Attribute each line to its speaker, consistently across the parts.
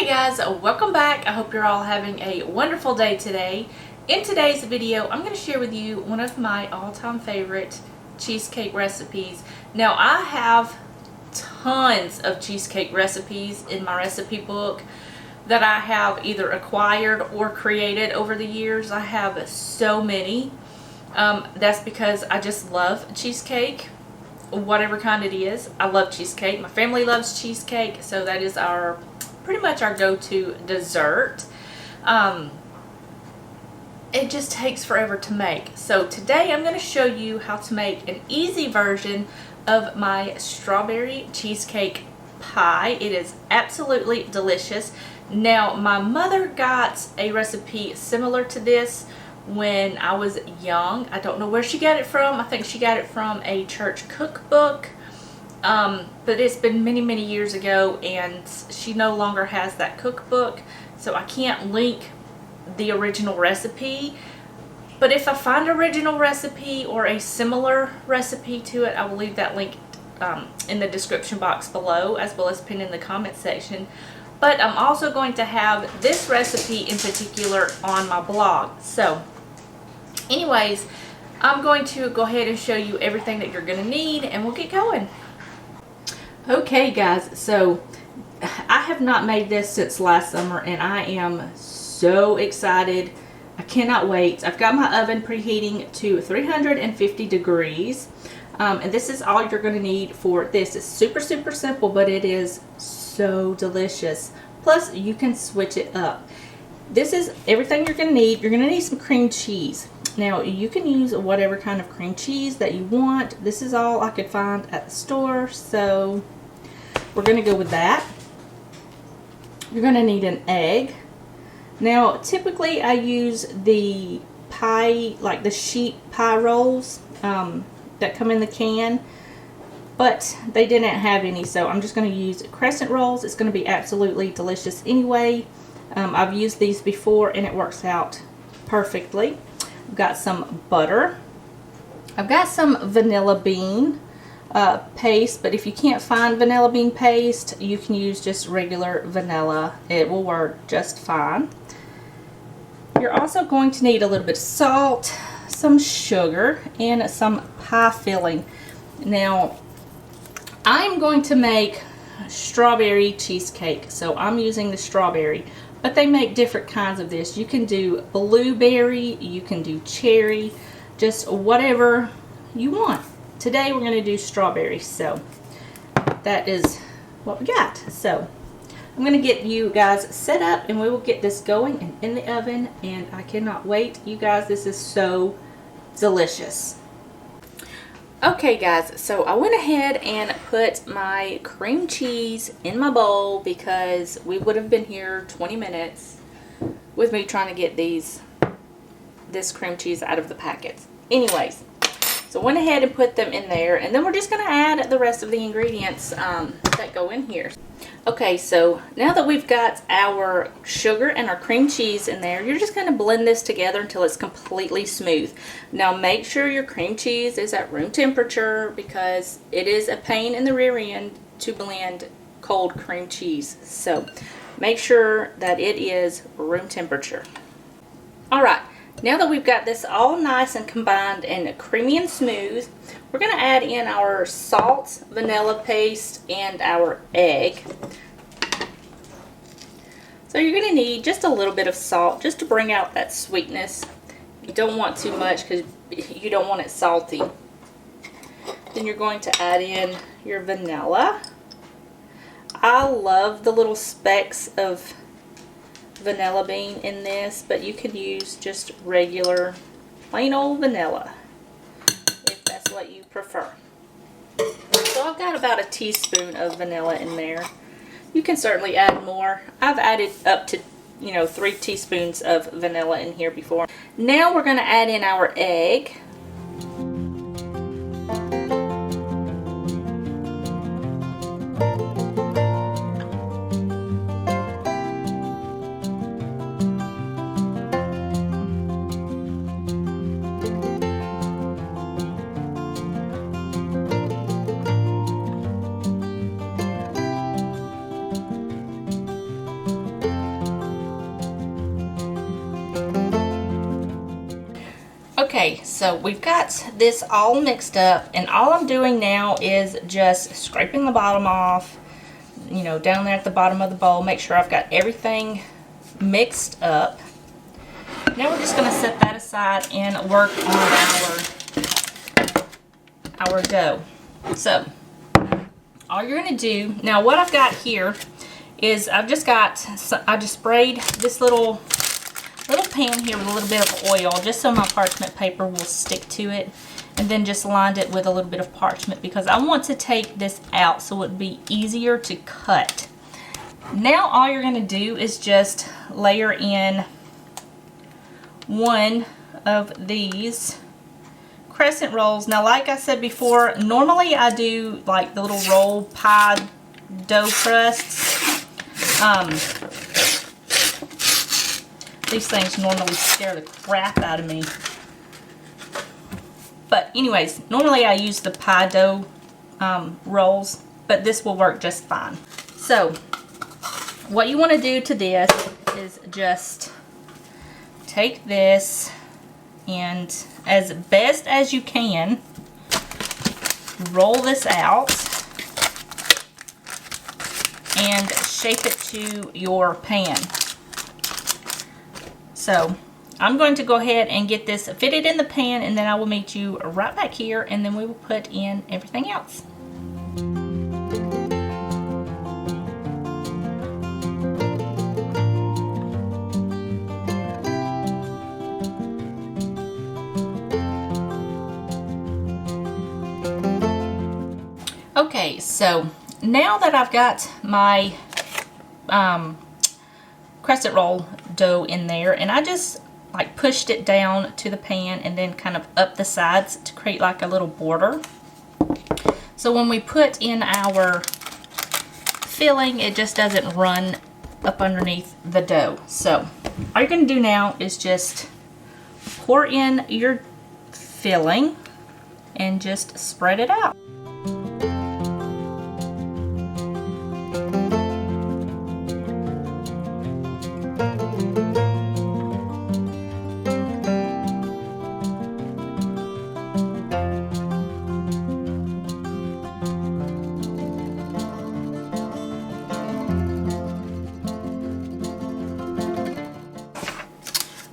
Speaker 1: Hey guys, welcome back. I hope you're all having a wonderful day today. In today's video, I'm going to share with you one of my all-time favorite cheesecake recipes. Now, I have tons of cheesecake recipes in my recipe book that I have either acquired or created over the years. I have so many. That's because I just love cheesecake, whatever kind it is. I love cheesecake. My family loves cheesecake, so that is pretty much our go-to dessert. It just takes forever to make. So today I'm going to show you how to make an easy version of my strawberry cheesecake pie. It is absolutely delicious. Now, my mother got a recipe similar to this when I was young. I don't know where she got it from. I think she got it from a church cookbook. But it's been many years ago, and she no longer has that cookbook, so I can't link the original recipe. But if I find an original recipe or a similar recipe to it, I will leave that link in the description box below, as well as pinned in the comment section. But I'm also going to have this recipe in particular on my blog. So anyways, I'm going to go ahead and show you everything that you're going to need, and we'll get going. Okay guys, so I have not made this since last summer, and I am so excited. I cannot wait. I've got my oven preheating to 350 degrees, and this is all you're going to need for this. It's super simple, but it is so delicious. Plus, you can switch it up. This is everything you're going to need. You're going to need some cream cheese. Now, you can use whatever kind of cream cheese that you want. This is all I could find at the store, so we're going to go with that. You're going to need an egg. Now, typically I use the pie, like the sheet pie rolls that come in the can, but they didn't have any, so I'm just going to use crescent rolls. It's going to be absolutely delicious anyway. I've used these before, and it works out perfectly. I've got some butter. I've got some vanilla bean paste, but if you can't find vanilla bean paste, you can use just regular vanilla. It will work just fine. You're also going to need a little bit of salt, some sugar, and some pie filling. Now, I'm going to make strawberry cheesecake, so I'm using the strawberry, but they make different kinds of this. You can do blueberry, you can do cherry, just whatever you want. Today we're going to do strawberry, so that is what we got. So I'm going to get you guys set up, and we will get this going and in the oven, and I cannot wait. You guys, this is so delicious. Okay guys, so I went ahead and put my cream cheese in my bowl because we would have been here 20 minutes with me trying to get this cream cheese out of the packets. Anyways, so went ahead and put them in there, and then we're just going to add the rest of the ingredients that go in here. Okay, so now that we've got our sugar and our cream cheese in there, you're just going to blend this together until it's completely smooth. Now make sure your cream cheese is at room temperature, because it is a pain in the rear end to blend cold cream cheese. So make sure that it is room temperature. Alright, now that we've got this all nice and combined and creamy and smooth, we're going to add in our salt, vanilla paste, and our egg. So you're going to need just a little bit of salt just to bring out that sweetness. You don't want too much because you don't want it salty. Then you're going to add in your vanilla. I love the little specks of vanilla bean in this, but you can use just regular plain old vanilla if that's what you prefer. So I've got about a teaspoon of vanilla in there. You can certainly add more. I've added up to 3 teaspoons of vanilla in here before. Now we're going to add in our egg. Okay, so we've got this all mixed up, and all I'm doing now is just scraping the bottom off, you know, down there at the bottom of the bowl. Make sure I've got everything mixed up. Now we're just going to set that aside and work on our dough. So all you're going to do, now what I've got here is I just sprayed this little pan here with a little bit of oil just so my parchment paper will stick to it, and then just lined it with a little bit of parchment because I want to take this out so it would be easier to cut. Now all you're going to do is just layer in one of these crescent rolls. Now like I said before, normally I do like the little roll pie dough crusts. These things normally scare the crap out of me. But anyways, normally I use the pie dough rolls, but this will work just fine. So what you want to do to this is just take this and, as best as you can, roll this out and shape it to your pan. So I'm going to go ahead and get this fitted in the pan, and then I will meet you right back here, and then we will put in everything else. Okay, so now that I've got my crescent roll dough in there, and I just like pushed it down to the pan and then kind of up the sides to create like a little border. So when we put in our filling, it just doesn't run up underneath the dough. So all you're going to do now is just pour in your filling and just spread it out.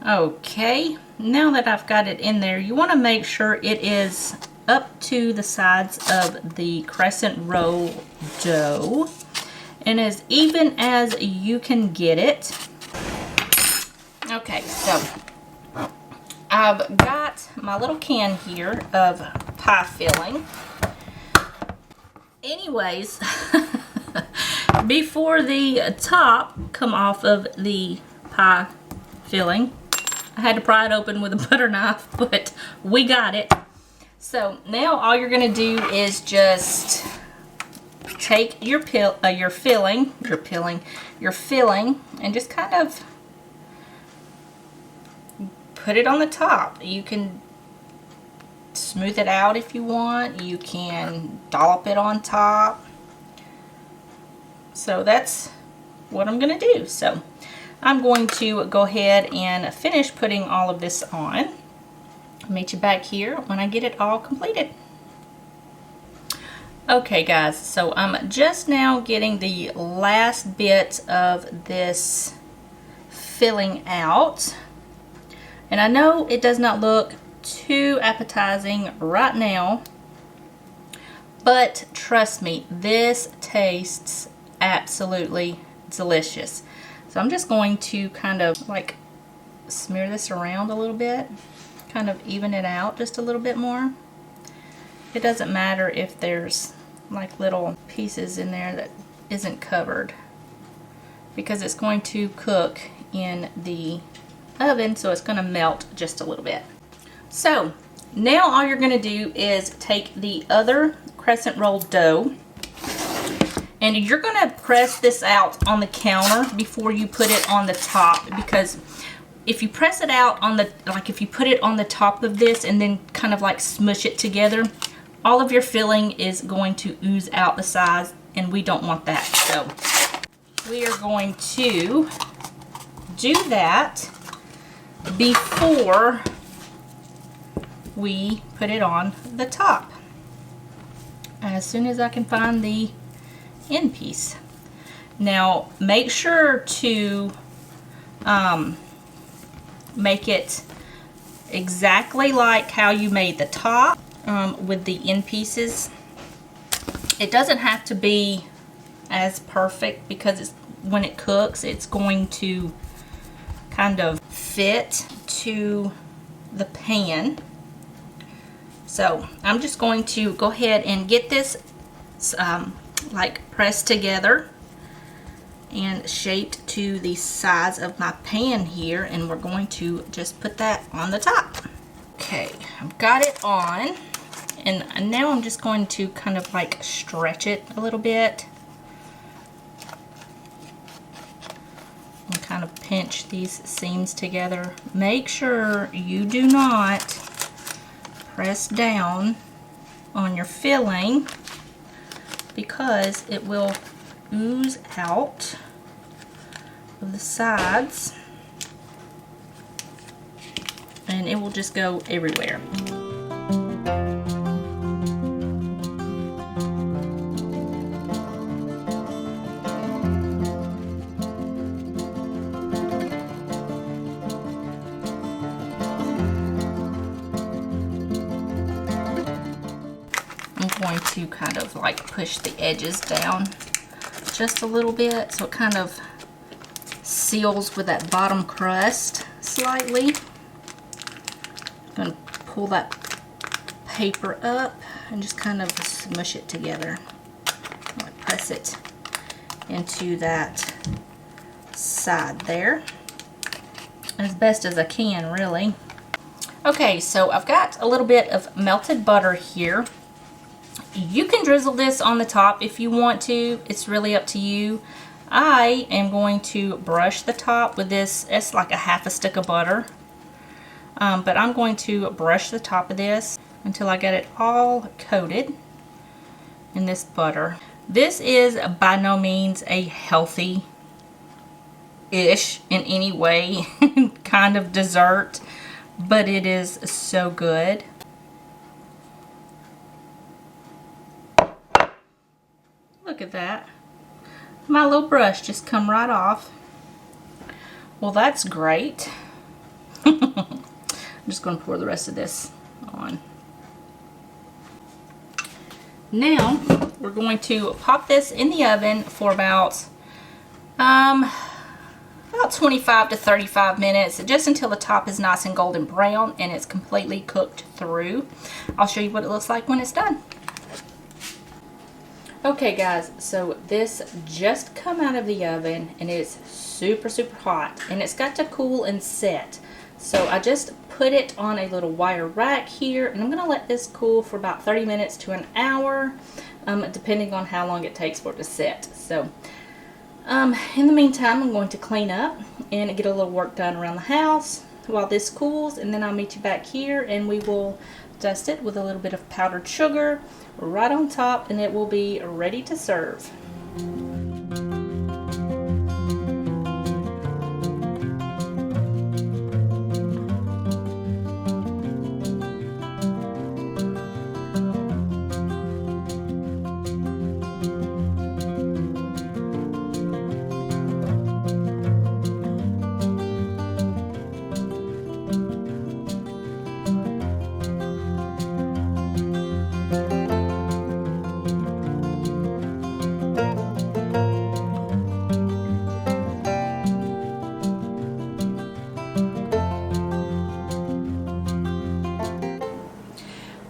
Speaker 1: Okay, now that I've got it in there, you want to make sure it is up to the sides of the crescent roll dough and as even as you can get it. Okay, so I've got my little can here of pie filling. Anyways, before the top come off of the pie filling, I had to pry it open with a butter knife, but we got it. So now all you're going to do is just take your filling and just kind of put it on the top. You can smooth it out if you want. You can dollop it on top. So that's what I'm going to do. So I'm going to go ahead and finish putting all of this on. I'll meet you back here when I get it all completed. Okay guys, so I'm just now getting the last bit of this filling out. And I know it does not look too appetizing right now, but trust me, this tastes absolutely delicious. So I'm just going to kind of like smear this around a little bit, kind of even it out just a little bit more. It doesn't matter if there's like little pieces in there that isn't covered, because it's going to cook in the oven, so it's going to melt just a little bit. So now all you're going to do is take the other crescent roll dough, and you're going to press this out on the counter before you put it on the top, because if you press it out on the, like if you put it on the top of this and then kind of like smush it together, all of your filling is going to ooze out the sides, and we don't want that. So we are going to do that before we put it on the top as soon as I can find the end piece. Now make sure to make it exactly like how you made the top with the end pieces. It doesn't have to be as perfect because when it cooks, it's going to kind of fit to the pan. So I'm just going to go ahead and get this like pressed together and shaped to the size of my pan here, and we're going to just put that on the top. Okay, I've got it on, and now I'm just going to kind of like stretch it a little bit and kind of pinch these seams together. Make sure you do not press down on your filling because it will ooze out of the sides and it will just go everywhere. I'm going to kind of like push the edges down just a little bit so it kind of seals with that bottom crust slightly. I'm going to pull that paper up and just kind of smush it together. I'm going to press it into that side there as best as I can, really. Okay, so I've got a little bit of melted butter here. You can drizzle this on the top if you want to. It's really up to you. I am going to brush the top with this. It's like a half a stick of butter. But I'm going to brush the top of this until I get it all coated in this butter. This is by no means a healthy-ish in any way kind of dessert, but it is so good. Look at that. My little brush just come right off. Well, that's great. I'm just going to pour the rest of this on. Now, we're going to pop this in the oven for about 25 to 35 minutes, just until the top is nice and golden brown and it's completely cooked through. I'll show you what it looks like when it's done. Okay guys, so this just come out of the oven and it's super hot and it's got to cool and set. So I just put it on a little wire rack here and I'm going to let this cool for about 30 minutes to an hour, depending on how long it takes for it to set. So in the meantime, I'm going to clean up and get a little work done around the house while this cools, and then I'll meet you back here and we will dust it with a little bit of powdered sugar right on top and it will be ready to serve.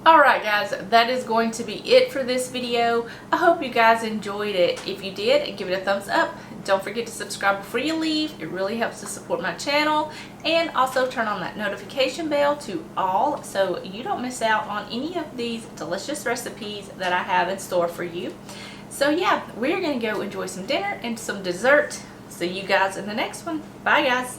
Speaker 1: Alright guys, that is going to be it for this video. I hope you guys enjoyed it. If you did, give it a thumbs up. Don't forget to subscribe before you leave. It really helps to support my channel. And also turn on that notification bell to all so you don't miss out on any of these delicious recipes that I have in store for you. So yeah, we're going to go enjoy some dinner and some dessert. See you guys in the next one. Bye guys.